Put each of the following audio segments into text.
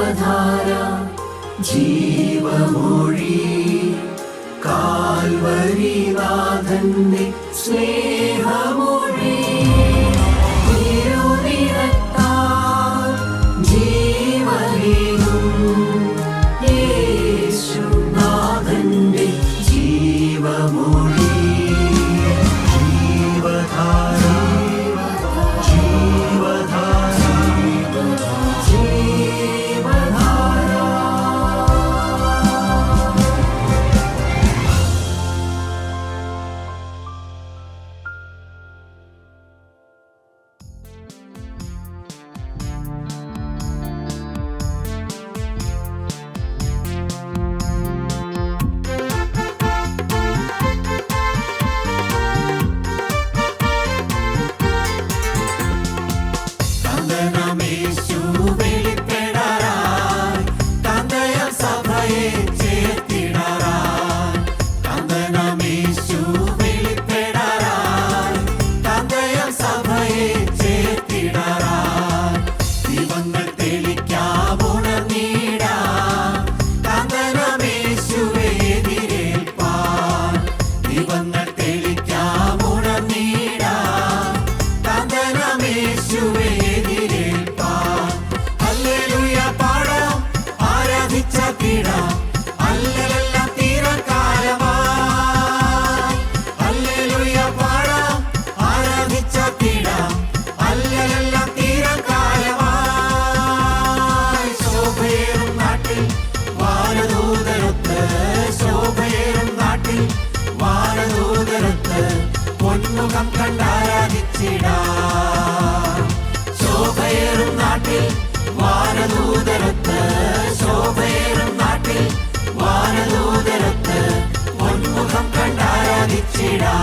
ജീവധാര ജീവമൊഴി കാൽവരിനാഥന്റെ സ്നേഹമൊഴി തിരുനിറത്താൽ ജീവനേകും യേശുനാഥന്റെ ജീവമൊഴി ജീവധാര ജീവധാര ജീവധാര. കാന്തനമേശു വെളിപ്പെടാറായി കാന്തയാം സഭയെ ചേർത്തിടാറായി. കാന്തനമേശു വെളിപ്പെടാറായി കാന്തയാം സഭയെ ചേർത്തിടാറായി. ദീപങ്ങൾ തെളിക്കാമുണർന്നിടാം കാന്തനമേശുവെ എതിരേൽപ്പാൻ. ദീപങ്ങൾ തെളിക്കാമുണർന്നിടാം കാന്തനമേശുവെ എതിരേൽപ്പാൻ. ഹല്ലേലൂയ പാടാം ആരാധിച്ചിടാം അല്ലലെല്ലാം തീരക്കാലമായി. ഹല്ലേലൂയ പാടാം ആരാധിച്ചിടാം അല്ലലെല്ലാം തീരക്കാലമായി. ശോഭയേറും നാട്ടിൽ വാനദൂതരൊത്ത് ശോഭയേറും നാട്ടിൽ വാനദൂതരൊത്ത് പൊന്മുഖം കണ്ടാരാധിച്ചിടാം. ശോഭയേറും നാട്ടിൽ വാനദൂതരൊത്ത് ശോഭയേറും നാട്ടിൽ വാനദൂതരൊത്ത് പൊന്മുഖം കണ്ടാരാധിച്ചിടാം.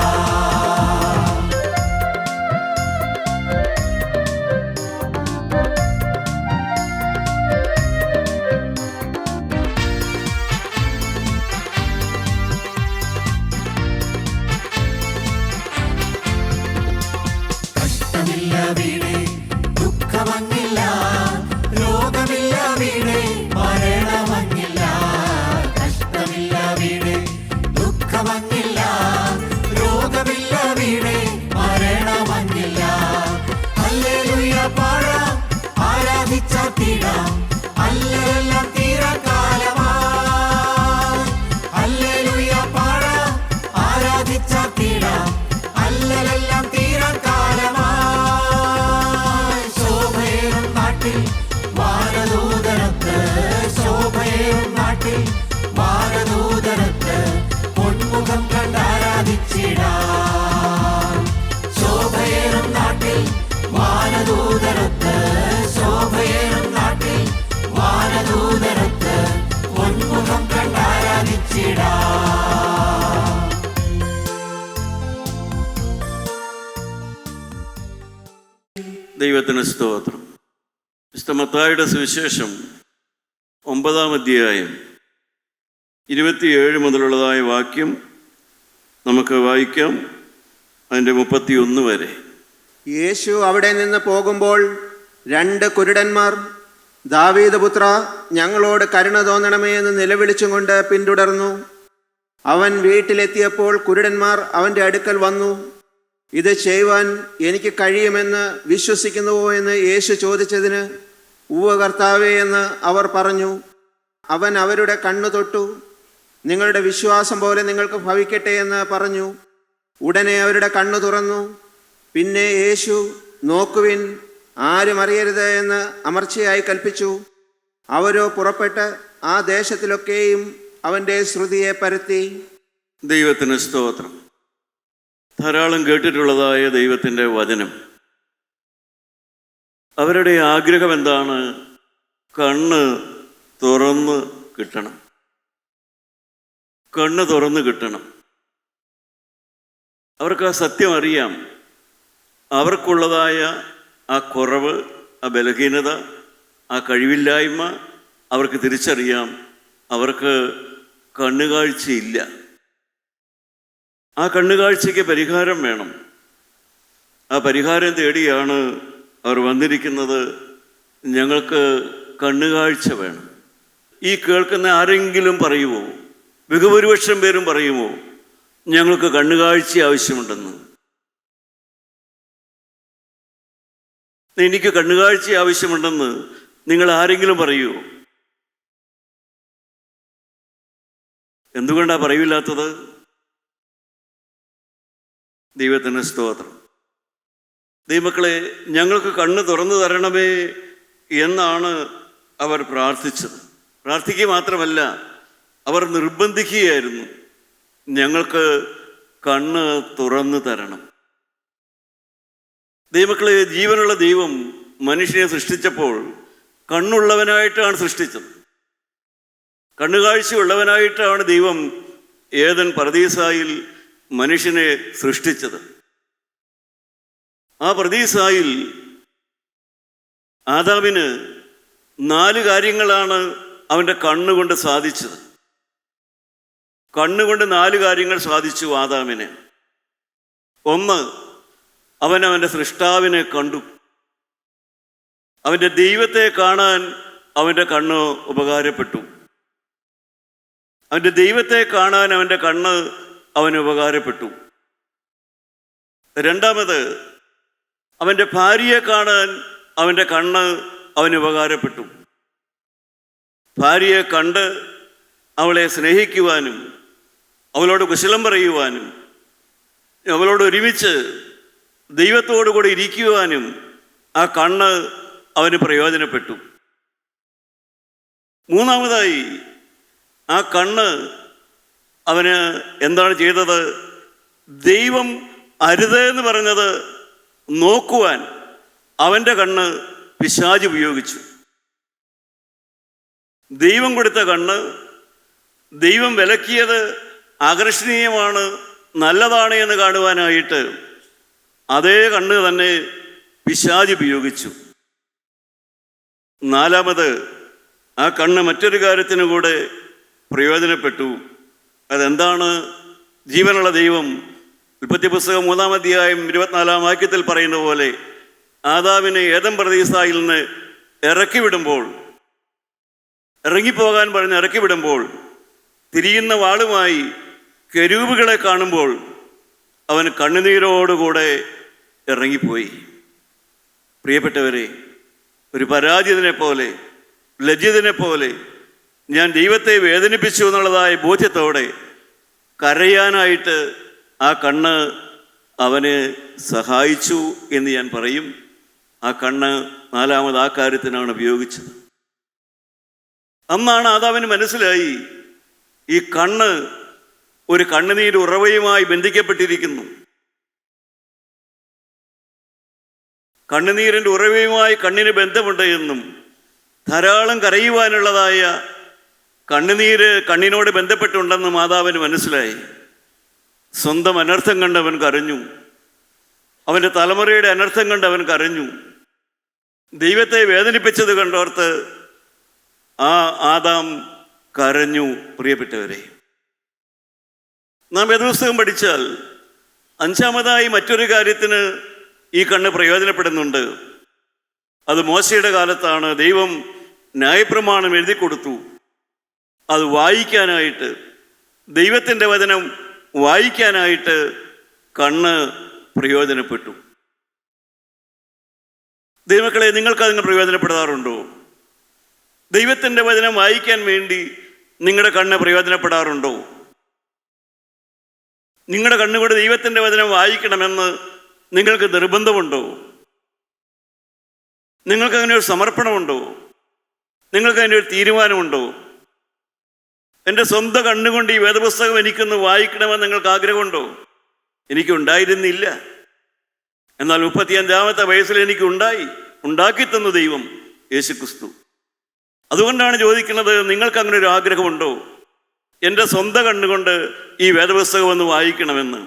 കഷ്ടമില്ല വീടേ ദുഃഖമങ്ങില്ല രോഗമില്ല വീടേ മരണമങ്ങില്ല. കഷ്ടമില്ല വീടേ ദുഃഖമങ്ങില്ല രോഗമില്ല വീടേ മരണമങ്ങില്ല. ഹല്ലേലൂയ പാടാം ആരാധിച്ചിടാം അല്ലലെല്ലാം തീരക്കാലമായി. ഹല്ലേലൂയ പാടാം ആരാധിച്ചിടാം അല്ലലെല്ലാം തീരക്കാലമായി. ശോഭയേറും നാട്ടിൽ വാനദൂതരൊത്ത് ശോഭയേറും നാട്ടിൽ വാനദൂതരൊത്ത് പൊന്മുഖം കണ്ടാരാധിച്ചിടാം. ശോഭയേറും നാട്ടിൽ വാനദൂതരൊത്ത് ശോഭയേറും നാട്ടിൽ വാനദൂതരൊത്ത് പൊന്മുഖം കണ്ടാരാധിച്ചിടാം. ദൈവത്തിന് സ്തോത്രം. വിശുദ്ധ മത്തായിയുടെ സുവിശേഷം 9-ാം അധ്യായം 27 മുതലുള്ളതായ വാക്യം നമുക്ക് വായിക്കാം. അതിൻ്റെ 31 വരെ. യേശു അവിടെ നിന്ന് പോകുമ്പോൾ 2 കുരുടന്മാർ ദാവീദ് പുത്ര ഞങ്ങളോട് കരുണ തോന്നണമേ എന്ന് നിലവിളിച്ചും കൊണ്ട് പിന്തുടർന്നു. അവൻ വീട്ടിലെത്തിയപ്പോൾ കുരുടന്മാർ അവൻ്റെ അടുക്കൽ വന്നു. ഇത് ചെയ്യുവാൻ എനിക്ക് കഴിയുമെന്ന് വിശ്വസിക്കുന്നുവോ എന്ന് യേശു ചോദിച്ചതിന് ഉവ്വ കർത്താവേ എന്ന് അവർ പറഞ്ഞു. അവൻ അവരുടെ കണ്ണു തൊട്ടു. നിങ്ങളുടെ വിശ്വാസം പോലെ നിങ്ങൾക്ക് ഭവിക്കട്ടെ എന്ന് പറഞ്ഞു. ഉടനെ അവരുടെ കണ്ണു തുറന്നു. പിന്നെ യേശു നോക്കുവിൻ ആരും അറിയരുത് എന്ന് അമർച്ചയായി കൽപ്പിച്ചു. അവരോ പുറപ്പെട്ട് ആ ദേശത്തിലൊക്കെയും അവൻ്റെ ശ്രുതിയെ പരത്തി. ദൈവത്തിന് സ്തോത്രം. ധാരാളം കേട്ടിട്ടുള്ളതായ ദൈവത്തിൻ്റെ വചനം. അവരുടെ ആഗ്രഹം എന്താണ്? കണ്ണ് തുറന്ന് കിട്ടണം. കണ്ണ് തുറന്ന് കിട്ടണം. അവർക്ക് ആ സത്യം അറിയാം. അവർക്കുള്ളതായ ആ കുറവ്, ആ ബലഹീനത, ആ കഴിവില്ലായ്മ അവർക്ക് തിരിച്ചറിയാം. അവർക്ക് കണ്ണുകാഴ്ചയില്ല. ആ കണ്ണുകാഴ്ചയ്ക്ക് പരിഹാരം വേണം. ആ പരിഹാരം തേടിയാണ് അവർ വന്നിരിക്കുന്നത്. ഞങ്ങൾക്ക് കണ്ണുകാഴ്ച വേണം. ഈ കേൾക്കുന്ന ആരെങ്കിലും പറയുമോ? ബഹുഭൂരിപക്ഷം പേരും പറയുമോ ഞങ്ങൾക്ക് കണ്ണുകാഴ്ച ആവശ്യമുണ്ടെന്ന്? എനിക്ക് കണ്ണുകാഴ്ച ആവശ്യമുണ്ടെന്ന് നിങ്ങൾ ആരെങ്കിലും പറയുമോ? എന്തുകൊണ്ടാണ് പറയില്ലാത്തത്? ദൈവത്തിന് സ്തോത്രം. ദൈവമക്കളെ, ഞങ്ങൾക്ക് കണ്ണ് തുറന്നു തരണമേ എന്നാണ് അവർ പ്രാർത്ഥിച്ചത്. പ്രാർത്ഥിക്കുക മാത്രമല്ല, അവർ നിർബന്ധിക്കുകയായിരുന്നു, ഞങ്ങൾക്ക് കണ്ണ് തുറന്നു തരണം. ദൈവമക്കളെ, ജീവനുള്ള ദൈവം മനുഷ്യനെ സൃഷ്ടിച്ചപ്പോൾ കണ്ണുള്ളവനായിട്ടാണ് സൃഷ്ടിച്ചത്. കണ്ണുകാഴ്ചയുള്ളവനായിട്ടാണ് ദൈവം ഏദൻ പർദീസായിൽ മനുഷ്യനെ സൃഷ്ടിച്ചത്. ആ പർദീസായിൽ ആദാമിന് 4 കാര്യങ്ങളാണ് അവൻ്റെ കണ്ണുകൊണ്ട് സാധിച്ചത്. കണ്ണുകൊണ്ട് 4 കാര്യങ്ങൾ സാധിച്ചു ആദാമിന്. 1, അവൻ്റെ സൃഷ്ടാവിനെ കണ്ടു. അവൻ്റെ ദൈവത്തെ കാണാൻ അവൻ്റെ കണ്ണ് ഉപകാരപ്പെട്ടു. അവൻ്റെ ദൈവത്തെ കാണാൻ അവൻ്റെ കണ്ണ് അവന് ഉപകാരപ്പെട്ടു. 2, അവൻ്റെ ഭാര്യയെ കാണാൻ അവൻ്റെ കണ്ണ് അവന് ഉപകാരപ്പെട്ടു. ഭാര്യയെ കണ്ട് അവളെ സ്നേഹിക്കുവാനും അവളോട് കുശലം പറയുവാനും അവളോട് ഒരുമിച്ച് ദൈവത്തോടു കൂടി ഇരിക്കുവാനും ആ കണ്ണ് അവന് പ്രയോജനപ്പെട്ടു. 3, ആ കണ്ണ് അവന് എന്താണ് ചെയ്തത്? ദൈവം അരുത് എന്ന് പറഞ്ഞത് നോക്കുവാൻ അവൻ്റെ കണ്ണ് പിശാച് ഉപയോഗിച്ചു. ദൈവം കൊടുത്ത കണ്ണ്, ദൈവം വിലക്കിയത് ആകർഷണീയമാണ്, നല്ലതാണ് എന്ന് കാണുവാനായിട്ട് അതേ കണ്ണ് തന്നെ പിശാച് ഉപയോഗിച്ചു. 4, ആ കണ്ണ് മറ്റൊരു കാര്യത്തിനു കൂടെ പ്രയോജനപ്പെട്ടു. അതെന്താണ്? ജീവനുള്ള ദൈവം ഉൽപ്പത്തി പുസ്തകം 3-ാം അധ്യായം 24-ാം വാക്യത്തിൽ പറയുന്ന പോലെ ആദാമിനെ ഏദൻ പർദീസായിൽ നിന്ന് ഇറങ്ങിപ്പോകാൻ പറഞ്ഞ് ഇറക്കി വിടുമ്പോൾ തിരിയുന്ന വാളുമായി കെരൂബുകളെ കാണുമ്പോൾ അവൻ കണ്ണുനീരോടുകൂടെ ഇറങ്ങിപ്പോയി. പ്രിയപ്പെട്ടവരെ, ഒരു പരാജിതനെ പോലെ, ലജ്ജിതനെ പോലെ ഞാൻ ദൈവത്തെ വേദനിപ്പിച്ചു എന്നുള്ളതായ ബോധ്യത്തോടെ കരയാനായിട്ട് ആ കണ്ണ് അവനെ സഹായിച്ചു എന്ന് ഞാൻ പറയും. ആ കണ്ണ് 4 ആ കാര്യത്തിനാണ് ഉപയോഗിച്ചത്. അന്നാണ് ആദാമിന് മനസ്സിലായി, ഈ കണ്ണ് ഒരു കണ്ണുനീര് ഉറവയുമായി ബന്ധിക്കപ്പെട്ടിരിക്കുന്നു. കണ്ണുനീരിൻ്റെ ഉറവയുമായി കണ്ണിന് ബന്ധമുണ്ട് എന്നും ധാരാളം കരയുവാനുള്ളതായ കണ്ണുനീര് കണ്ണിനോട് ബന്ധപ്പെട്ടുണ്ടെന്നും മാതാവിന് മനസ്സിലായി. സ്വന്തം അനർത്ഥം കണ്ടവൻ കരഞ്ഞു. അവൻ്റെ തലമുറയുടെ അനർത്ഥം കണ്ടവൻ കരഞ്ഞു. ദൈവത്തെ വേദനിപ്പിച്ചത് കണ്ടോർത്ത് ആ ആദാം കരഞ്ഞു. പ്രിയപ്പെട്ടവരെ, നാം വേദപുസ്തകം പഠിച്ചാൽ 5-ാമതായി മറ്റൊരു കാര്യത്തിന് ഈ കണ്ണ് പ്രയോജനപ്പെടുന്നുണ്ട്. അത് മോശയുടെ കാലത്താണ്. ദൈവം ന്യായപ്രമാണം എഴുതി കൊടുത്തു. അത് വായിക്കാനായിട്ട്, ദൈവത്തിൻ്റെ വചനം വായിക്കാനായിട്ട് കണ്ണ് പ്രയോജനപ്പെട്ടു. ദൈവമക്കളെ, നിങ്ങൾക്കതിന് പ്രയോജനപ്പെടാറുണ്ടോ? ദൈവത്തിൻ്റെ വചനം വായിക്കാൻ വേണ്ടി നിങ്ങളുടെ കണ്ണ് പ്രയോജനപ്പെടാറുണ്ടോ? നിങ്ങളുടെ കണ്ണുകൊണ്ട് ദൈവത്തിൻ്റെ വചനം വായിക്കണമെന്ന് നിങ്ങൾക്ക് നിർബന്ധമുണ്ടോ? നിങ്ങൾക്കങ്ങനെ ഒരു സമർപ്പണമുണ്ടോ? നിങ്ങൾക്കതിൻ്റെ ഒരു തീരുമാനമുണ്ടോ? എൻ്റെ സ്വന്തം കണ്ണുകൊണ്ട് ഈ വേദപുസ്തകം എനിക്കൊന്ന് വായിക്കണമെന്ന് നിങ്ങൾക്ക് ആഗ്രഹമുണ്ടോ? എനിക്കുണ്ടായിരുന്നില്ല. എന്നാൽ 35-ാമത്തെ വയസ്സിൽ ഉണ്ടാക്കി തന്നു ദൈവം യേശുക്രിസ്തു. അതുകൊണ്ടാണ് ചോദിക്കുന്നത്, നിങ്ങൾക്ക് അങ്ങനെ ഒരു ആഗ്രഹമുണ്ടോ? എൻ്റെ സ്വന്തം കണ്ണുകൊണ്ട് ഈ വേദപുസ്തകം ഒന്ന് വായിക്കണമെന്ന്.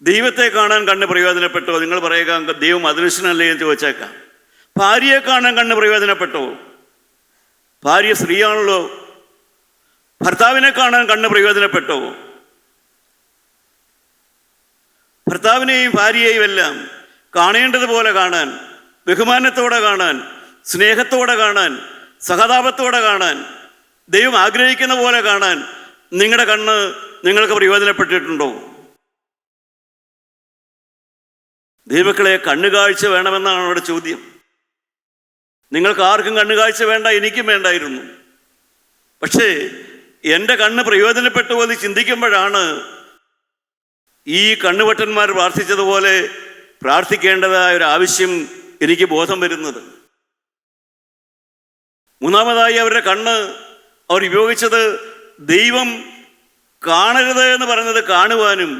ദൈവത്തെ കാണാൻ കണ്ണ് പ്രയോജനപ്പെട്ടോ? നിങ്ങൾ പറയുക, ദൈവം അദൃശ്യനല്ലേ എന്ന് ചോദിച്ചേക്കാം. ഭാര്യയെ കാണാൻ കണ്ണ് പ്രയോജനപ്പെട്ടോ? ഭാര്യ സ്ത്രീയാണല്ലോ. ഭർത്താവിനെ കാണാൻ കണ്ണ് പ്രയോജനപ്പെട്ടോ? ഭർത്താവിനെയും ഭാര്യയെയും എല്ലാം കാണേണ്ടതുപോലെ കാണാൻ, ബഹുമാനത്തോടെ കാണാൻ, സ്നേഹത്തോടെ കാണാൻ, സഹതാപത്തോടെ കാണാൻ, ദൈവം ആഗ്രഹിക്കുന്ന പോലെ കാണാൻ നിങ്ങളുടെ കണ്ണ് നിങ്ങൾക്ക് പ്രയോജനപ്പെട്ടിട്ടുണ്ടോ? ദൈവമക്കളെ, കണ്ണുകാഴ്ച വേണമെന്നാണ് അവിടെ ചോദ്യം. നിങ്ങൾക്ക് ആർക്കും കണ്ണുകാഴ്ച വേണ്ട, എനിക്കും വേണ്ടായിരുന്നു. പക്ഷേ എൻ്റെ കണ്ണ് പ്രയോജനപ്പെട്ടു എന്ന് ചിന്തിക്കുമ്പോഴാണ് ഈ കണ്ണുവെട്ടന്മാർ പ്രാർത്ഥിച്ചതുപോലെ പ്രാർത്ഥിക്കേണ്ടതായ ഒരു ആവശ്യം എനിക്ക് ബോധം വരുന്നത്. മൂന്നാമതായി അവരുടെ കണ്ണ് അവർ ഉപയോഗിച്ചത് ദൈവം കാണരുത് എന്ന് പറഞ്ഞത് കാണുവാനും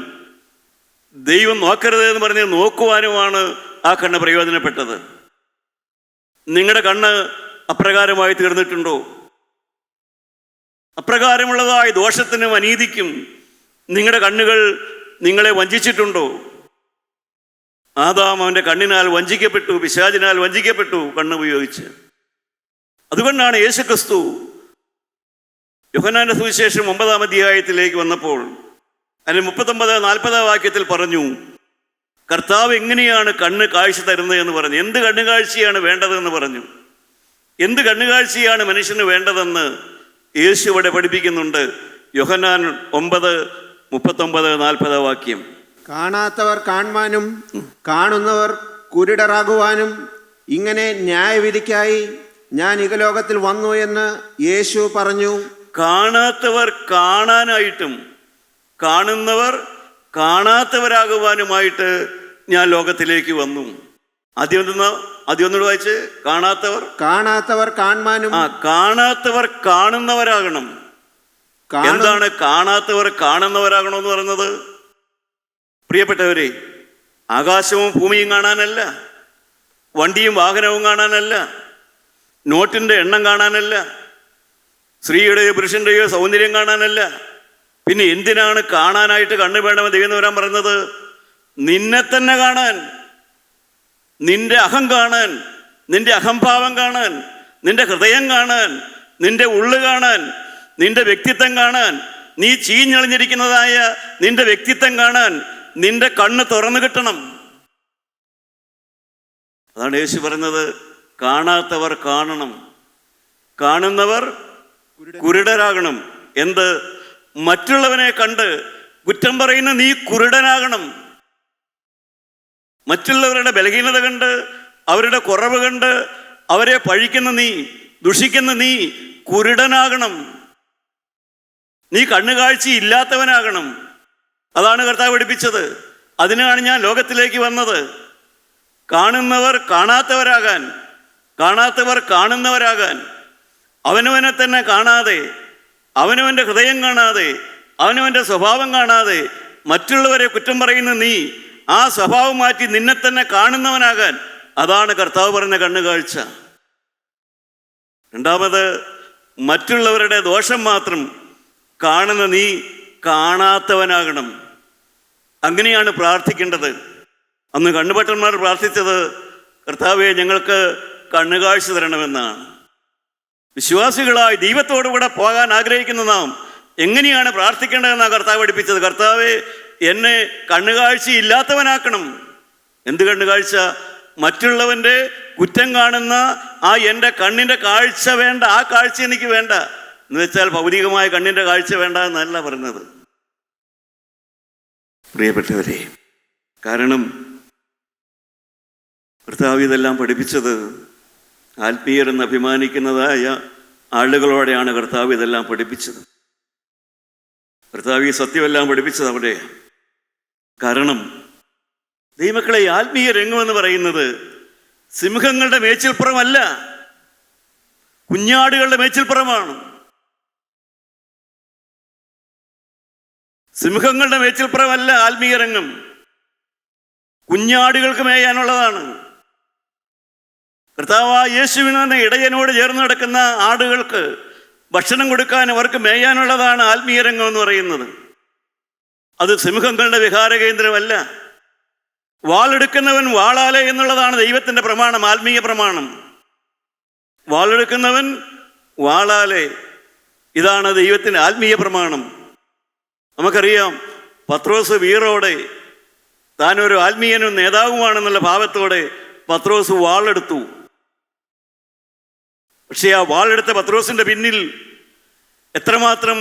ദൈവം നോക്കരുത് എന്ന് പറഞ്ഞത് നോക്കുവാനുമാണ് ആ കണ്ണ് പ്രയോജനപ്പെട്ടത്. നിങ്ങളുടെ കണ്ണ് അപ്രകാരമായി തീർന്നിട്ടുണ്ടോ? അപ്രകാരമുള്ളതായ ദോഷത്തിനും അനീതിക്കും നിങ്ങളുടെ കണ്ണുകൾ നിങ്ങളെ വഞ്ചിച്ചിട്ടുണ്ടോ? ആദാം അവൻ്റെ കണ്ണിനാൽ വഞ്ചിക്കപ്പെട്ടു, പിശാചിനാൽ വഞ്ചിക്കപ്പെട്ടു കണ്ണുപയോഗിച്ച്. അതുകൊണ്ടാണ് യേശുക്രിസ്തു യോഹന്നാന്റെ സുവിശേഷം 9-ാം അധ്യായത്തിലേക്ക് വന്നപ്പോൾ അതിന് 39-40 വാക്യത്തിൽ പറഞ്ഞു, കർത്താവ് എങ്ങനെയാണ് കണ്ണ് കാഴ്ച തരുന്നത് എന്ന് പറഞ്ഞു. എന്ത് കണ്ണുകാഴ്ചയാണ് വേണ്ടതെന്ന് പറഞ്ഞു. എന്ത് കണ്ണുകാഴ്ചയാണ് മനുഷ്യന് വേണ്ടതെന്ന് യേശു ഇവിടെ പഠിപ്പിക്കുന്നുണ്ട്. യോഹന്നാൻ 9:39-40 വാക്യം. കാണാത്തവർ കാണുവാനും കാണുന്നവർ കുരുടരാകുവാനും ഇങ്ങനെ ന്യായവിധിക്കായി ഞാൻ ഇഹലോകത്തിൽ വന്നു എന്ന് യേശു പറഞ്ഞു. കാണാത്തവർ കാണാനായിട്ടും കാണുന്നവർ കാണാത്തവരാകുവാനുമായിട്ട് ഞാൻ ലോകത്തിലേക്ക് വന്നു. ആദ്യം ഒന്നുകൂടെ വായിച്ച്. കാണാത്തവർ കാണുവാനും. കാണാത്തവർ കാണുന്നവരാകണം. എന്താണ് കാണാത്തവർ കാണുന്നവരാകണമെന്ന് പറയുന്നത്? പ്രിയപ്പെട്ടവരെ, ആകാശവും ഭൂമിയും കാണാനല്ല, വണ്ടിയും വാഹനവും കാണാനല്ല, നോട്ടിൻ്റെ എണ്ണം കാണാനല്ല, സ്ത്രീയുടെയോ പുരുഷൻ്റെയോ സൗന്ദര്യം കാണാനല്ല. പിന്നെ എന്തിനാണ് കാണാനായിട്ട് കണ്ണ് വേണമെന്ന് ദൈവം വരാൻ പറയുന്നത്? നിന്നെ തന്നെ കാണാൻ, നിന്റെ അഹം കാണാൻ, നിന്റെ അഹംഭാവം കാണാൻ, നിന്റെ ഹൃദയം കാണാൻ, നിന്റെ ഉള്ളു കാണാൻ, നിന്റെ വ്യക്തിത്വം കാണാൻ, നീ ചീഞ്ഞളിഞ്ഞിരിക്കുന്നതായ നിന്റെ വ്യക്തിത്വം കാണാൻ നിന്റെ കണ്ണ് തുറന്നു കിട്ടണം. അതാണ് യേശു പറയുന്നത്, കാണാത്തവർ കാണണം, കാണുന്നവർ കുരുടരാകണം. എന്ത്? മറ്റുള്ളവനെ കണ്ട് കുറ്റം പറയുന്ന നീ കുരുടനാകണം. മറ്റുള്ളവരുടെ ബലഹീനത കണ്ട്, അവരുടെ കുറവ് കണ്ട് അവരെ പഴിക്കുന്ന നീ, ദുഷിക്കുന്ന നീ കുരുടനാകണം. നീ കണ്ണുകാഴ്ച ഇല്ലാത്തവനാകണം. അതാണ് കർത്താവ് പഠിപ്പിച്ചത്. അതിനാണ് ഞാൻ ലോകത്തിലേക്ക് വന്നത്. കാണുന്നവർ കാണാത്തവരാകാൻ, കാണാത്തവർ കാണുന്നവരാകാൻ. അവനവനെ തന്നെ കാണാതെ, അവനവൻ്റെ ഹൃദയം കാണാതെ, അവനവൻ്റെ സ്വഭാവം കാണാതെ മറ്റുള്ളവരെ കുറ്റം പറയുന്ന നീ ആ സ്വഭാവം മാറ്റി നിന്നെ തന്നെ കാണുന്നവനാകാൻ. അതാണ് കർത്താവ് പറഞ്ഞ കണ്ണുകാഴ്ച. രണ്ടാമത്, മറ്റുള്ളവരുടെ ദോഷം മാത്രം കാണുന്ന നീ കാണാത്തവനാകണം. അങ്ങനെയാണ് പ്രാർത്ഥിക്കേണ്ടത്. അന്ന് കണ്ണുപൊട്ടന്മാർ പ്രാർത്ഥിച്ചത്, കർത്താവേ ഞങ്ങൾക്ക് കണ്ണുകാഴ്ച തരണമെന്നാണ്. വിശ്വാസികളായി ദൈവത്തോടുകൂടെ പോകാൻ ആഗ്രഹിക്കുന്ന നാം എങ്ങനെയാണ് പ്രാർത്ഥിക്കേണ്ടതെന്നാണ് കർത്താവ് പഠിപ്പിച്ചത്. കർത്താവേ എന്നെ കണ്ണുകാഴ്ച ഇല്ലാത്തവനാക്കണം. എന്ത് കണ്ണുകാഴ്ച? മറ്റുള്ളവൻ്റെ കുറ്റം കാണുന്ന ആ എൻ്റെ കണ്ണിൻ്റെ കാഴ്ച വേണ്ട, ആ കാഴ്ച എനിക്ക് വേണ്ട എന്ന് വെച്ചാൽ ഭൗതികമായ കണ്ണിൻ്റെ കാഴ്ച വേണ്ട എന്നല്ല പറഞ്ഞത്, പ്രിയപ്പെട്ടവരെ. കാരണം കർത്താവ് ഇതെല്ലാം പഠിപ്പിച്ചത് ആത്മീയരെന്ന് അഭിമാനിക്കുന്നതായ ആളുകളോടെയാണ് കർത്താവ് ഇതെല്ലാം പഠിപ്പിച്ചത്. കർത്താവ് ഈ സത്യമെല്ലാം പഠിപ്പിച്ചത് അവിടെ. കാരണം ദൈവമക്കളെ, ആത്മീയ രംഗമെന്ന് പറയുന്നത് സിംഹങ്ങളുടെ മേച്ചിൽപ്പുറമല്ല, കുഞ്ഞാടുകളുടെ മേച്ചിൽപ്പുറമാണ്. സിംഹങ്ങളുടെ മേച്ചിൽപ്പുറമല്ല ആത്മീയ രംഗം, കുഞ്ഞാടുകൾക്ക് മേയാനുള്ളതാണ്. കർത്താവായ യേശുവിനെ ഇടയനോട് ചേർന്ന് നടക്കുന്ന ആടുകൾക്ക് ഭക്ഷണം കൊടുക്കാൻ അവർക്ക് മേയാനുള്ളതാണ് ആത്മീയ രംഗം എന്ന് പറയുന്നത്. അത് സിംഹങ്ങളുടെ വിഹാര കേന്ദ്രമല്ല. വാളെടുക്കുന്നവൻ വാളാലെ എന്നുള്ളതാണ് ദൈവത്തിൻ്റെ പ്രമാണം, ആത്മീയ പ്രമാണം. വാളെടുക്കുന്നവൻ വാളാലെ, ഇതാണ് ദൈവത്തിൻ്റെ ആത്മീയ പ്രമാണം. നമുക്കറിയാം, പത്രോസ് വീറോടെ, താനൊരു ആത്മീയനും നേതാവുമാണെന്നുള്ള ഭാവത്തോടെ പത്രോസ് വാളെടുത്തു. പക്ഷേ ആ വാളെടുത്ത പത്രോസിൻ്റെ പിന്നിൽ എത്രമാത്രം,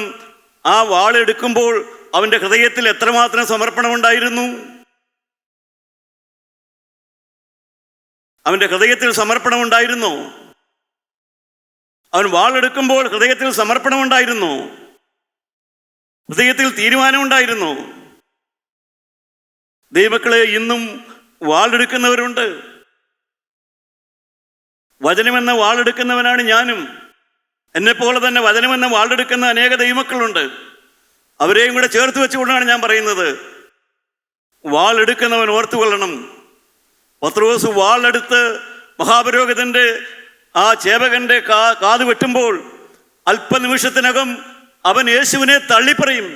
ആ വാളെടുക്കുമ്പോൾ അവൻ്റെ ഹൃദയത്തിൽ എത്രമാത്രം സമർപ്പണമുണ്ടായിരുന്നു. അവൻ്റെ ഹൃദയത്തിൽ സമർപ്പണമുണ്ടായിരുന്നു. അവൻ വാളെടുക്കുമ്പോൾ ഹൃദയത്തിൽ സമർപ്പണമുണ്ടായിരുന്നു. ഹൃദയത്തിൽ തീരുമാനമുണ്ടായിരുന്നു. ദൈവമക്കളെ, ഇന്നും വാളെടുക്കുന്നവരുണ്ട്. വചനമെന്ന വാളെടുക്കുന്നവനാണ് ഞാനും. എന്നെപ്പോലെ തന്നെ വചനമെന്ന വാളെടുക്കുന്ന അനേക ദൈവമക്കളുണ്ട്. അവരെയും കൂടെ ചേർത്ത് വെച്ചുകൊണ്ടാണ് ഞാൻ പറയുന്നത്, വാളെടുക്കുന്നവൻ ഓർത്തുകൊള്ളണം. പത്രോസ് വാളെടുത്ത് മഹാപുരോഹിതന്റെ ആ ചേവകന്റെ കാത് വെട്ടുമ്പോൾ അല്പനിമിഷത്തിനകം അവൻ യേശുവിനെ തള്ളിപ്പറയും.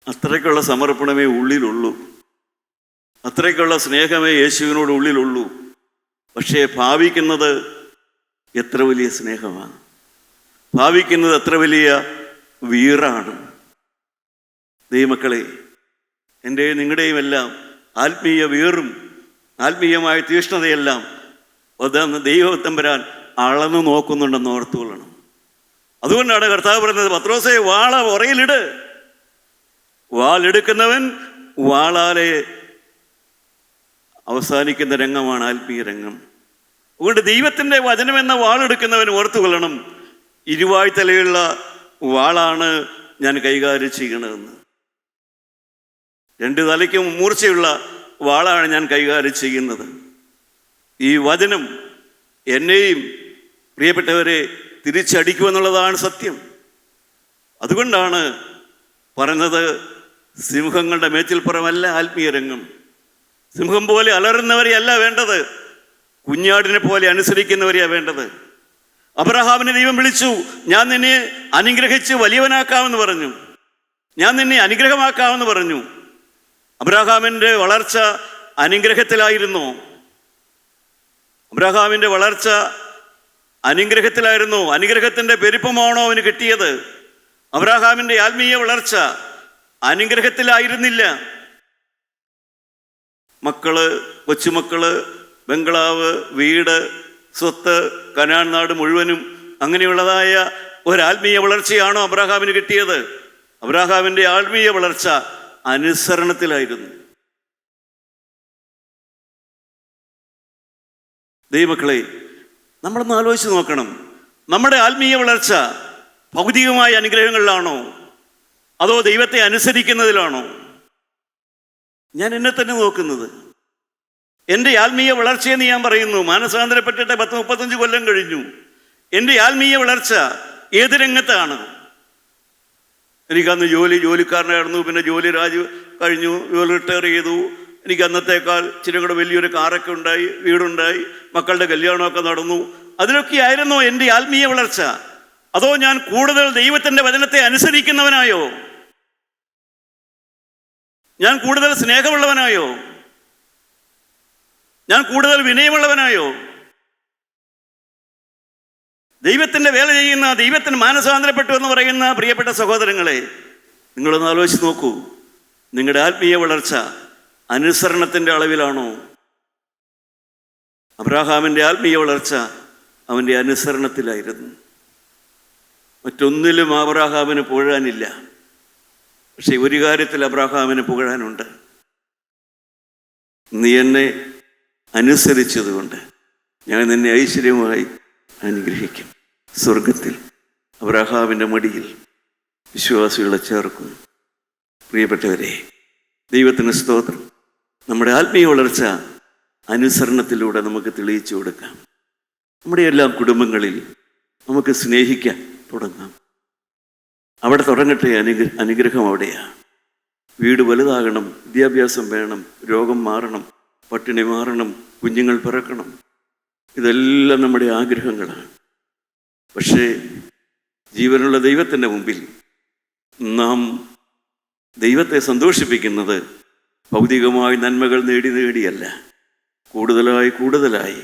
അത്രയ്ക്കുള്ള സമർപ്പണമേ ഉള്ളിലുള്ളൂ. അത്രയ്ക്കുള്ള സ്നേഹമേ യേശുവിനോട് ഉള്ളിലുള്ളൂ. പക്ഷേ ഭാവിക്കുന്നത് എത്ര വലിയ സ്നേഹമാണ്, ഭാവിക്കുന്നത് എത്ര വലിയ വീറാണ്. ദൈവമക്കളെ, എൻ്റെയും നിങ്ങളുടെയും എല്ലാം ആത്മീയ വീറും ആത്മീയമായ തീഷ്ണതയെല്ലാം അതൊന്ന് ദൈവത്തമ്പുരാൻ അളന്നു നോക്കുന്നുണ്ടെന്ന് ഓർത്തുകൊള്ളണം. അതുകൊണ്ടാണ് കർത്താവ് പറയുന്നത്, പത്രോസേ വാള ഉറയിലിട്. വാളെടുക്കുന്നവൻ വാളാലെ അവസാനിക്കുന്ന രംഗമാണ് ആത്മീയ രംഗം. അതുകൊണ്ട് ദൈവത്തിൻ്റെ വചനമെന്ന വാളെടുക്കുന്നവൻ ഓർത്തുകൊള്ളണം, ഇരുവായ്ത്തലയുള്ള വാളാണ് ഞാൻ കൈകാര്യം ചെയ്യണമെന്ന്. 2 തലയ്ക്കും മൂർച്ചയുള്ള വാളാണ് ഞാൻ കൈകാര്യം ചെയ്യുന്നത്. ഈ വചനം എന്നെയും പ്രിയപ്പെട്ടവരെ തിരിച്ചടിക്കുമെന്നുള്ളതാണ് സത്യം. അതുകൊണ്ടാണ് പറഞ്ഞത്, സിംഹങ്ങളുടെ മേച്ചിൽപ്പുറമല്ല ആത്മീയ രംഗം. സിംഹം പോലെ അലറുന്നവരെയല്ല വേണ്ടത്, കുഞ്ഞാടിനെ പോലെ അനുസരിക്കുന്നവരെയാണ് വേണ്ടത്. അബ്രഹാമിനെ ദൈവം വിളിച്ചു, ഞാൻ നിന്നെ അനുഗ്രഹിച്ച് വലിയവനാക്കാമെന്ന് പറഞ്ഞു, ഞാൻ നിന്നെ അനുഗ്രഹമാക്കാമെന്ന് പറഞ്ഞു. അബ്രഹാമിൻ്റെ വളർച്ച അനുഗ്രഹത്തിലായിരുന്നു. അബ്രഹാമിൻ്റെ വളർച്ച അനുഗ്രഹത്തിലായിരുന്നു. അനുഗ്രഹത്തിൻ്റെ പെരുപ്പമാണോ അവന് കിട്ടിയത്? അബ്രഹാമിൻ്റെ ആത്മീയ വളർച്ച അനുഗ്രഹത്തിലായിരുന്നില്ല. മക്കള്, കൊച്ചുമക്കള്, ബംഗ്ലാവ്, വീട്, സ്വത്ത്, കനാൻ നാട് മുഴുവനും അങ്ങനെയുള്ളതായ ഒരാത്മീയ വളർച്ചയാണോ അബ്രഹാമിന് കിട്ടിയത്? അബ്രഹാമിൻ്റെ ആത്മീയ വളർച്ച അനുസരണത്തിലായിരുന്നു. ദൈവമക്കളെ, നമ്മളൊന്ന് ആലോചിച്ച് നോക്കണം, നമ്മുടെ ആത്മീയ വളർച്ച ഭൗതികമായ അനുഗ്രഹങ്ങളിലാണോ അതോ ദൈവത്തെ അനുസരിക്കുന്നതിലാണോ? ഞാൻ എന്നെ തന്നെ നോക്കുന്നത്. എൻ്റെ ആത്മീയ വളർച്ചയെന്ന് ഞാൻ പറയുന്നു. മാനസാന്തരപ്പെട്ടിട്ട് 30-35 കൊല്ലം കഴിഞ്ഞു. എൻ്റെ ആത്മീയ വളർച്ച ഏത് രംഗത്താണ്? എനിക്കന്ന് ജോലിക്കാരനായിരുന്നു. പിന്നെ ജോലി കഴിഞ്ഞു, ജോലി റിട്ടയർ ചെയ്തു. എനിക്ക് അന്നത്തേക്കാൾ ഇച്ചിരി കൂടെ വലിയൊരു കാറൊക്കെ ഉണ്ടായി, വീടുണ്ടായി, മക്കളുടെ കല്യാണമൊക്കെ നടന്നു. അതിലൊക്കെ ആയിരുന്നോ എൻ്റെ ആത്മീയ വളർച്ച? അതോ ഞാൻ കൂടുതൽ ദൈവത്തിൻ്റെ വചനത്തെ അനുസരിക്കുന്നവനായോ? ഞാൻ കൂടുതൽ സ്നേഹമുള്ളവനായോ? ഞാൻ കൂടുതൽ വിനയമുള്ളവനായോ? ദൈവത്തിൻ്റെ വേല ചെയ്യുന്ന, ദൈവത്തിന് മാനസാന്തരപ്പെട്ടു എന്ന് പറയുന്ന പ്രിയപ്പെട്ട സഹോദരങ്ങളെ, നിങ്ങളൊന്ന് ആലോചിച്ച് നോക്കൂ. നിങ്ങളുടെ ആത്മീയ വളർച്ച അനുസരണത്തിൻ്റെ അളവിലാണോ? അബ്രഹാമിൻ്റെ ആത്മീയ വളർച്ച അവൻ്റെ അനുസരണത്തിലായിരുന്നു. മറ്റൊന്നിലും അബ്രഹാമിന് പുകഴാനില്ല. പക്ഷെ ഒരു കാര്യത്തിൽ അബ്രഹാമിന് പുകഴാനുണ്ട്. നീ എന്നെ അനുസരിച്ചതുകൊണ്ട് ഞാൻ നിന്നെ ഐശ്വര്യമായി അനുഗ്രഹിക്കും. സ്വർഗത്തിൽ അബ്രഹാമിൻ്റെ മടിയിൽ വിശ്വാസികളെ ചേർക്കുന്നു. പ്രിയപ്പെട്ടവരെ, ദൈവത്തിന് സ്തോത്രം. നമ്മുടെ ആത്മീയ വളർച്ച അനുസരണത്തിലൂടെ നമുക്ക് തെളിയിച്ചു കൊടുക്കാം. നമ്മുടെ എല്ലാ കുടുംബങ്ങളിൽ നമുക്ക് സ്നേഹിക്കാൻ തുടങ്ങാം. അവിടെ തുടങ്ങട്ടെ അനുഗ്രഹം. അവിടെയാണ്. വീട് വലുതാകണം, വിദ്യാഭ്യാസം വേണം, രോഗം മാറണം, പട്ടിണി മാറണം, കുഞ്ഞുങ്ങൾ പിറക്കണം. ഇതെല്ലാം നമ്മുടെ ആഗ്രഹങ്ങളാണ്. പക്ഷേ ജീവനുള്ള ദൈവത്തിൻ്റെ മുമ്പിൽ നാം ദൈവത്തെ സന്തോഷിപ്പിക്കുന്നത് ഭൗതികമായ നന്മകൾ നേടിയല്ല, കൂടുതലായി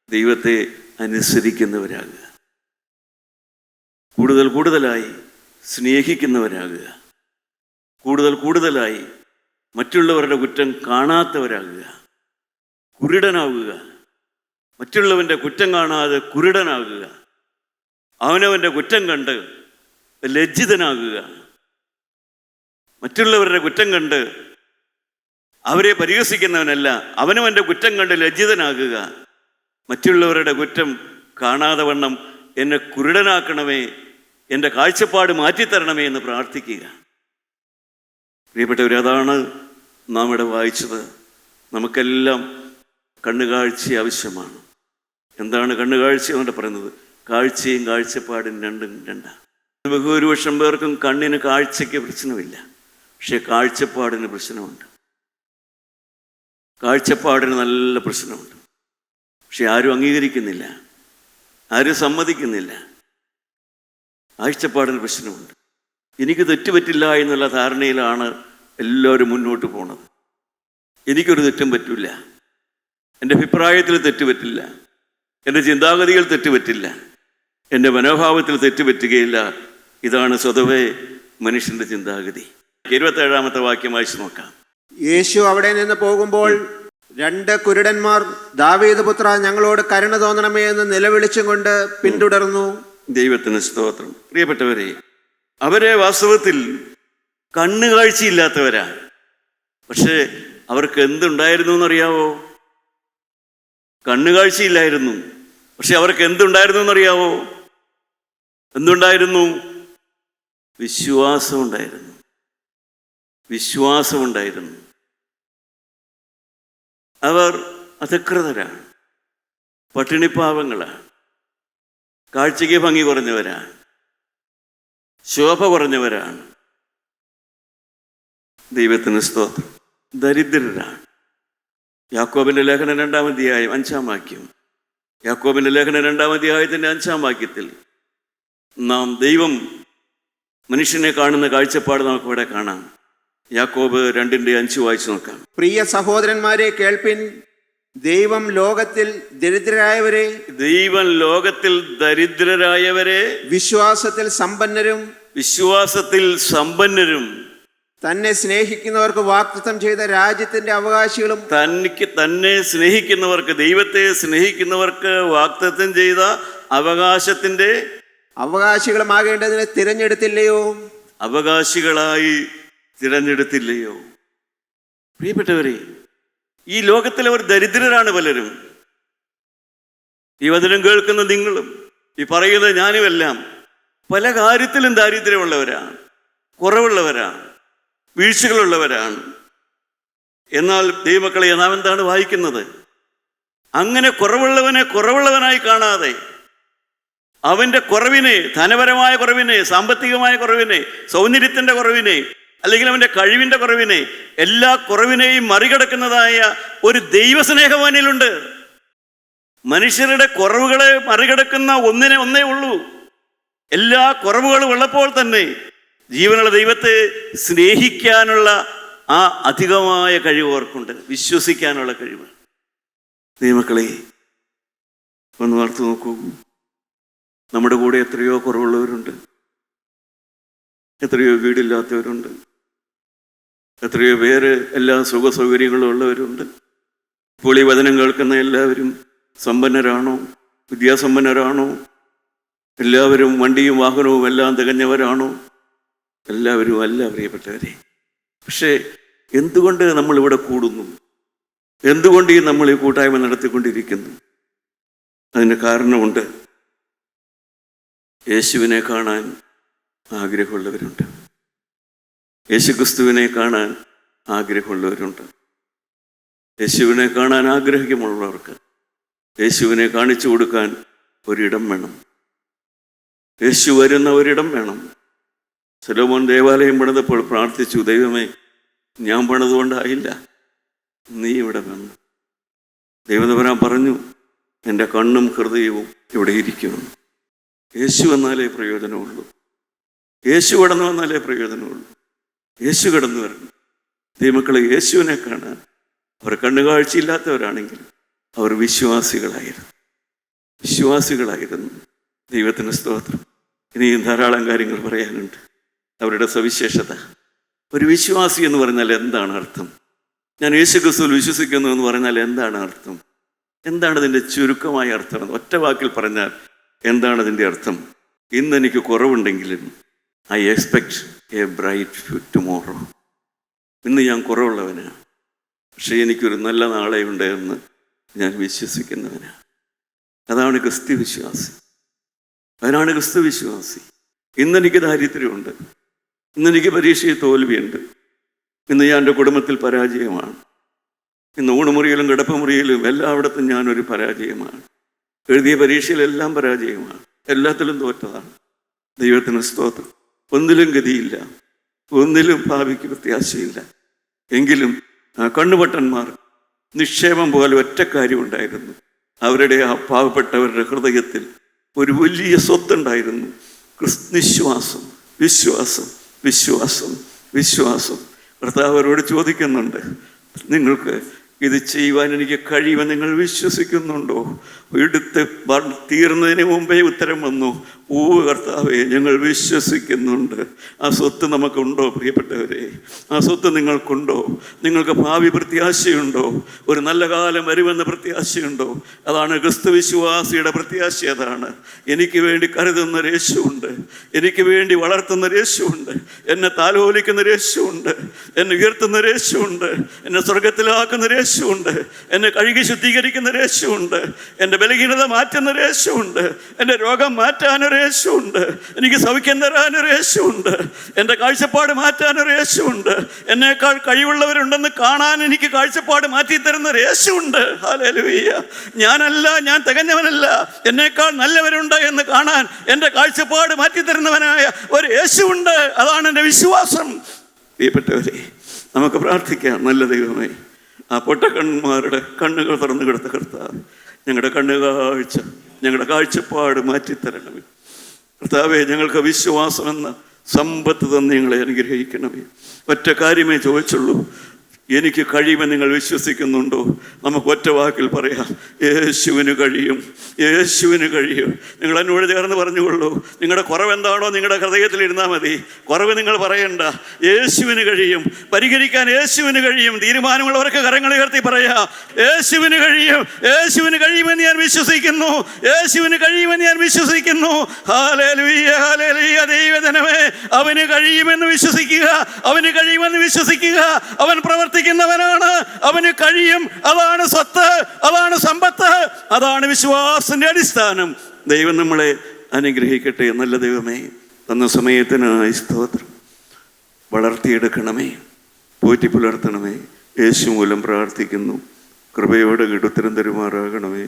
ദൈവത്തെ അനുസരിക്കുന്നവരാകുക, കൂടുതലായി സ്നേഹിക്കുന്നവരാകുക, കൂടുതലായി മറ്റുള്ളവരുടെ കുറ്റം കാണാത്തവരാകുക, കുരുടനാവുക, മറ്റുള്ളവൻ്റെ കുറ്റം കാണാതെ കുരുടനാകുക, അവനവൻ്റെ കുറ്റം കണ്ട് ലജ്ജിതനാകുക, മറ്റുള്ളവരുടെ കുറ്റം കണ്ട് അവരെ പരിഹസിക്കുന്നവനല്ല, അവനവൻ്റെ കുറ്റം കണ്ട് ലജ്ജിതനാകുക, മറ്റുള്ളവരുടെ കുറ്റം കാണാതെ വണ്ണം എന്നെ കുരുടനാക്കണമേ, എൻ്റെ കാഴ്ചപ്പാട് മാറ്റിത്തരണമേ എന്ന് പ്രാർത്ഥിക്കുക. പ്രിയപ്പെട്ടവർ, അതാണ് നാം ഇവിടെ വായിച്ചത്. നമുക്കെല്ലാം കണ്ണുകാഴ്ച ആവശ്യമാണ്. എന്താണ് കണ്ണുകാഴ്ച എന്നിട്ട് പറയുന്നത്? കാഴ്ചയും കാഴ്ചപ്പാടും രണ്ടും രണ്ടാണ്. ബഹുഭൂരിപക്ഷം പേർക്കും കണ്ണിന് കാഴ്ചയ്ക്ക് പ്രശ്നമില്ല, പക്ഷേ കാഴ്ചപ്പാടിന് പ്രശ്നമുണ്ട്. കാഴ്ചപ്പാടിന് നല്ല പ്രശ്നമുണ്ട്, പക്ഷെ ആരും അംഗീകരിക്കുന്നില്ല, ആരും സമ്മതിക്കുന്നില്ല. കാഴ്ചപ്പാടിന് പ്രശ്നമുണ്ട്. എനിക്ക് തെറ്റുപറ്റില്ല എന്നുള്ള ധാരണയിലാണ് എല്ലാവരും മുന്നോട്ട് പോണത്. എനിക്കൊരു തെറ്റും പറ്റില്ല, എൻ്റെ അഭിപ്രായത്തിൽ തെറ്റുപറ്റില്ല, എൻ്റെ ചിന്താഗതികൾ തെറ്റുപറ്റില്ല, എൻ്റെ മനോഭാവത്തിൽ തെറ്റുപറ്റുകയില്ല. ഇതാണ് സ്വതവേ മനുഷ്യൻ്റെ ചിന്താഗതി. 27-ാമത്തെ വാക്യം വായിച്ചു നോക്കാം. യേശു അവിടെ നിന്ന് പോകുമ്പോൾ 2 കുരുടന്മാർ ദാവീദ് പുത്ര ഞങ്ങളോട് കരുണ തോന്നണമേ എന്ന് നിലവിളിച്ചും കൊണ്ട് പിന്തുടർന്നു. ദൈവത്തിന് സ്തോത്രം. പ്രിയപ്പെട്ടവരെ, അവരെ വാസ്തവത്തിൽ കണ്ണുകാഴ്ചയില്ലാത്തവരാ. പക്ഷേ അവർക്ക് എന്തുണ്ടായിരുന്നു എന്നറിയാവോ? കണ്ണുകാഴ്ചയില്ലായിരുന്നു, പക്ഷെ അവർക്ക് എന്തുണ്ടായിരുന്നു എന്നറിയാവോ? എന്തുണ്ടായിരുന്നു? വിശ്വാസമുണ്ടായിരുന്നു. വിശ്വാസമുണ്ടായിരുന്നു. അവർ അധകൃതരാണ്, പട്ടിണിപ്പാവങ്ങളാണ്, കാഴ്ചയ്ക്ക് ഭംഗി കുറഞ്ഞവരാണ്, ശോഭ കുറഞ്ഞവരാണ്. ദൈവത്തിന് സ്തോത്രം. ദരിദ്രരാണ്. യാക്കോബിൻ്റെ ലേഖനം 2-ാം അധ്യായം 5-ാം വാക്യം. യാക്കോബിൻ്റെ ലേഖനം 2-ാം അധ്യായത്തിൻ്റെ 5-ാം വാക്യത്തിൽ നാം ദൈവം മനുഷ്യനെ കാണുന്ന കാഴ്ചപ്പാട് നമുക്കിവിടെ കാണാം. യാക്കോബ് 2:5 വായിച്ചു നോക്കാം. പ്രിയ സഹോദരന്മാരെ കേൾപ്പിൻ, ദൈവം ലോകത്തിൽ ദരിദ്രരായവരെ വിശ്വാസത്തിൽ സമ്പന്നരും തന്നെ സ്നേഹിക്കുന്നവർക്ക് വാഗ്ദത്തം ചെയ്ത രാജ്യത്തിന്റെ അവകാശികളും തന്നെ സ്നേഹിക്കുന്നവർക്ക്, ദൈവത്തെ സ്നേഹിക്കുന്നവർക്ക് വാഗ്ദത്തം ചെയ്ത അവകാശത്തിന്റെ അവകാശികളുമാകേണ്ടതിനെ തിരഞ്ഞെടുത്തില്ലയോ? അവകാശികളായി തിരഞ്ഞെടുത്തില്ലയോ? പ്രിയപ്പെട്ടവരെ, ഈ ലോകത്തിൽ അവർ ദരിദ്രരാണ് പലരും. ഈ വചനം കേൾക്കുന്ന നിങ്ങളും ഈ പറയുന്ന ഞാനുമെല്ലാം പല കാര്യത്തിലും ദാരിദ്ര്യമുള്ളവരാണ്, കുറവുള്ളവരാണ്, വീഴ്ചകളുള്ളവരാണ്. എന്നാൽ ദൈവമക്കളെ, നാം എന്താണ് വായിക്കുന്നത്? അങ്ങനെ കുറവുള്ളവനെ കുറവുള്ളവനായി കാണാതെ അവൻ്റെ കുറവിനെ, ധനപരമായ കുറവിനെ, സാമ്പത്തികമായ കുറവിനെ, സൗന്ദര്യത്തിൻ്റെ കുറവിനെ, അല്ലെങ്കിൽ അവൻ്റെ കഴിവിൻ്റെ കുറവിനെ, എല്ലാ കുറവിനെയും മറികടക്കുന്നതായ ഒരു ദൈവസ്നേഹവാനിലുണ്ട്. മനുഷ്യരുടെ കുറവുകളെ മറികടക്കുന്ന ഒന്നേ ഉള്ളൂ. എല്ലാ കുറവുകളും ഉള്ളപ്പോൾ തന്നെ ജീവനുള്ള ദൈവത്തെ സ്നേഹിക്കാനുള്ള ആ അധികമായ കഴിവ് അവർക്കുണ്ട്, വിശ്വസിക്കാനുള്ള കഴിവ്. ദൈവമക്കളെ, ഒന്ന് ഓർത്തു നോക്കൂ. നമ്മുടെ കൂടെ എത്രയോ കുറവുള്ളവരുണ്ട്, എത്രയോ വീടില്ലാത്തവരുണ്ട്, എത്രയോ പേര് എല്ലാ സുഖ സൗകര്യങ്ങളും ഉള്ളവരുണ്ട്. ഇപ്പോൾ ഈ വചനം കേൾക്കുന്ന എല്ലാവരും സമ്പന്നരാണോ? വിദ്യാസമ്പന്നരാണോ? എല്ലാവരും വണ്ടിയും വാഹനവും എല്ലാം തികഞ്ഞവരാണോ? എല്ലാവരും അല്ല, പ്രിയപ്പെട്ടവരെ. പക്ഷേ എന്തുകൊണ്ട് നമ്മളിവിടെ കൂടുന്നു? എന്തുകൊണ്ട് നമ്മൾ ഈ കൂട്ടായ്മ നടത്തിക്കൊണ്ടിരിക്കുന്നു? അതിന് കാരണമുണ്ട്. യേശുവിനെ കാണാൻ ആഗ്രഹമുള്ളവരുണ്ട്, യേശുക്രിസ്തുവിനെ കാണാൻ ആഗ്രഹമുള്ളവരുണ്ട്. യേശുവിനെ കാണാൻ ആഗ്രഹമുള്ളവർക്ക് യേശുവിനെ കാണിച്ചു കൊടുക്കാൻ ഒരിടം വേണം. യേശു വരുന്ന ഒരിടം വേണം. സലോമോൻ ദേവാലയം പണിതപ്പോൾ പ്രാർത്ഥിച്ചു, ദൈവമേ, ഞാൻ പണിതുകൊണ്ടായില്ല, നീ ഇവിടെ വന്നു. ദൈവതപരാൻ പറഞ്ഞു, എൻ്റെ കണ്ണും ഹൃദയവും ഇവിടെ ഇരിക്കുന്നു. യേശു വന്നാലേ പ്രയോജനമുള്ളൂ. യേശു കടന്നു വന്നാലേ പ്രയോജനമുള്ളൂ. യേശു കടന്നു വരണം. ദൈവമക്കളെ, യേശുവിനെ കാണാൻ അവർ കണ്ണുകാഴ്ചയില്ലാത്തവരാണെങ്കിൽ അവർ വിശ്വാസികളായിരുന്നു. ദൈവത്തിന് സ്തോത്രം. ഇനിയും ധാരാളം കാര്യങ്ങൾ പറയാനുണ്ട്. അവരുടെ സവിശേഷത. ഒരു വിശ്വാസി എന്ന് പറഞ്ഞാൽ എന്താണ് അർത്ഥം? ഞാൻ യേശുക്രിസ്തുവിൽ വിശ്വസിക്കുന്നു എന്ന് പറഞ്ഞാൽ എന്താണ് അർത്ഥം? എന്താണ് ഇതിൻ്റെ ചുരുക്കമായ അർത്ഥം? ഒറ്റ വാക്കിൽ പറഞ്ഞാൽ എന്താണ് ഇതിൻ്റെ അർത്ഥം? ഇന്ന് എനിക്ക് കുറവുണ്ടെങ്കിലും I expect a bright tomorrow. ഇന്ന് ഞാൻ കുറവുള്ളവനാണ്, പക്ഷേ എനിക്കൊരു നല്ല നാളെ ഉണ്ട് എന്ന് ഞാൻ വിശ്വസിക്കുന്നവനാണ്. അതാണ് ക്രിസ്തു വിശ്വാസി. അതിനാണ് ക്രിസ്തു വിശ്വാസി. ഇന്നെനിക്ക് ദാരിദ്ര്യമുണ്ട്, ഇന്നെനിക്ക് പരീക്ഷയിൽ തോൽവിയുണ്ട്, ഇന്ന് ഞാൻ എൻ്റെ കുടുംബത്തിൽ പരാജയമാണ്, ഇന്ന് ഊണുമുറിയിലും കിടപ്പുമുറിയിലും എല്ലായിടത്തും ഞാനൊരു പരാജയമാണ്, എഴുതിയ പരീക്ഷയിലെല്ലാം പരാജയമാണ്, എല്ലാത്തിലും തോറ്റതാണ്. ദൈവത്തിന് സ്തോത്രം. ഒന്നിലും ഗതിയില്ല, ഒന്നിലും ഭാവിക്ക് പ്രത്യാശയില്ല. എങ്കിലും ആ കണ്ണുപൊട്ടന്മാർ നിക്ഷേപം പോലെ ഒറ്റ കാര്യമുണ്ടായിരുന്നു. അവരുടെ ആ പാവപ്പെട്ടവരുടെ ഹൃദയത്തിൽ ഒരു വലിയ സ്വത്തുണ്ടായിരുന്നു. വിശ്വാസം, വിശ്വാസം, വിശ്വാസം, വിശ്വാസം. കർത്താവ് അവരോട് ചോദിക്കുന്നുണ്ട്, നിങ്ങൾക്ക് ഇത് ചെയ്യുവാൻ എനിക്ക് കഴിയുമെന്ന് നിങ്ങൾ വിശ്വസിക്കുന്നുണ്ടോ? എടുത്ത് തീർന്നതിന് മുമ്പേ ഉത്തരം വന്നു, ഓ കർത്താവേ, ഞങ്ങൾ വിശ്വസിക്കുന്നുണ്ട്. ആ സ്വത്ത് നമുക്കുണ്ടോ പ്രിയപ്പെട്ടവരെ? ആ സ്വത്ത് നിങ്ങൾക്കുണ്ടോ? നിങ്ങൾക്ക് ഭാവി പ്രത്യാശയുണ്ടോ? ഒരു നല്ല കാലം വരുമെന്ന് പ്രത്യാശയുണ്ടോ? അതാണ് ക്രിസ്തു വിശ്വാസിയുടെ പ്രത്യാശ. അതാണ് എനിക്ക് വേണ്ടി കരുതുന്ന യേശുവുണ്ട്, എനിക്ക് വേണ്ടി വളർത്തുന്ന യേശുവുണ്ട്, എന്നെ താലോലിക്കുന്ന യേശുവുണ്ട്, എന്നെ ഉയർത്തുന്ന യേശുവുണ്ട്, എന്നെ സ്വർഗത്തിലാക്കുന്ന യേശുവുണ്ട്, എന്നെ കഴുകി ശുദ്ധീകരിക്കുന്ന യേശുവുണ്ട്, എൻ്റെ ബലഹീനത മാറ്റുന്ന യേശുവുണ്ട്, എൻ്റെ രോഗം മാറ്റാനൊരു യേശുവുണ്ട്, എനിക്ക് സൗഖ്യം തരാനൊരു യേശുവുണ്ട്, എൻ്റെ കാഴ്ചപ്പാട് മാറ്റാനൊരു യേശുവുണ്ട്, എന്നേക്കാൾ കഴിവുള്ളവരുണ്ടെന്ന് കാണാൻ എനിക്ക് കാഴ്ചപ്പാട് മാറ്റിത്തരുന്ന യേശുവുണ്ട്. ഹല്ലേലൂയ. ഞാനല്ല, ഞാൻ തികഞ്ഞവനല്ല, എന്നേക്കാൾ നല്ലവരുണ്ട് എന്ന് കാണാൻ എൻ്റെ കാഴ്ചപ്പാട് മാറ്റിത്തരുന്നവനായ ഒരു യേശുവുണ്ട്. അതാണ് എൻ്റെ വിശ്വാസം. പ്രിയപ്പെട്ടവരെ, നമുക്ക് പ്രാർത്ഥിക്കാം. നല്ല ദൈവമേ, ആ പൊട്ടക്കണ്ണന്മാരുടെ കണ്ണുകൾ തുറന്നു കൊടുത്ത കർത്താവ്, ഞങ്ങളുടെ കണ്ണുകാഴ്ച, ഞങ്ങളുടെ കാഴ്ചപ്പാട് മാറ്റിത്തരണമേ കർത്താവേ. ഞങ്ങൾക്ക് വിശ്വാസമെന്ന സമ്പത്ത് തന്ന് ഞങ്ങളെ അനുഗ്രഹിക്കണമേ. ഒറ്റ കാര്യമേ ചോദിച്ചുള്ളൂ, എനിക്ക് കഴിയുമെന്ന് നിങ്ങൾ വിശ്വസിക്കുന്നുണ്ടോ? നമുക്ക് ഒറ്റ വാക്കിൽ പറയാം, യേശുവിന് കഴിയും, യേശുവിന് കഴിയും. നിങ്ങൾ എന്നോട് ചേർന്ന് പറഞ്ഞുകൊള്ളൂ. നിങ്ങളുടെ കുറവെന്താണോ നിങ്ങളുടെ ഹൃദയത്തിലിരുന്നാൽ മതി. കുറവ് നിങ്ങൾ പറയണ്ട, യേശുവിന് കഴിയും. പരിഹരിക്കാൻ യേശുവിന് കഴിയും. തീരുമാനമുള്ളവർക്ക് കരങ്ങൾ ഉയർത്തി പറയാം, യേശുവിന് കഴിയും, യേശുവിന് കഴിയുമെന്ന് ഞാൻ വിശ്വസിക്കുന്നു, യേശുവിന് കഴിയുമെന്ന് ഞാൻ വിശ്വസിക്കുന്നു. Hallelujah, hallelujah. ദൈവജനമേ, അവന് കഴിയുമെന്ന് വിശ്വസിക്കുക, അവന് കഴിയുമെന്ന് വിശ്വസിക്കുക. അവൻ പ്രവർത്തിക്കുന്നവനാണ്, അവന് കഴിയും. അതാണ് സ്വത്ത്, അതാണ് സമ്പത്ത്, അതാണ് വിശ്വാസത്തിന്റെ അടിസ്ഥാനം. ദൈവം നമ്മളെ അനുഗ്രഹിക്കട്ടെ. നല്ല ദൈവമേ, തന്ന സമയത്തിനായി സ്തോത്രം. വളർത്തിയെടുക്കണമേ, പോറ്റി പുലർത്തണമേ. യേശു മൂലം പ്രാർത്ഥിക്കുന്നു. കൃപയോടെ ഉത്തരം തരുമാറാകണമേ.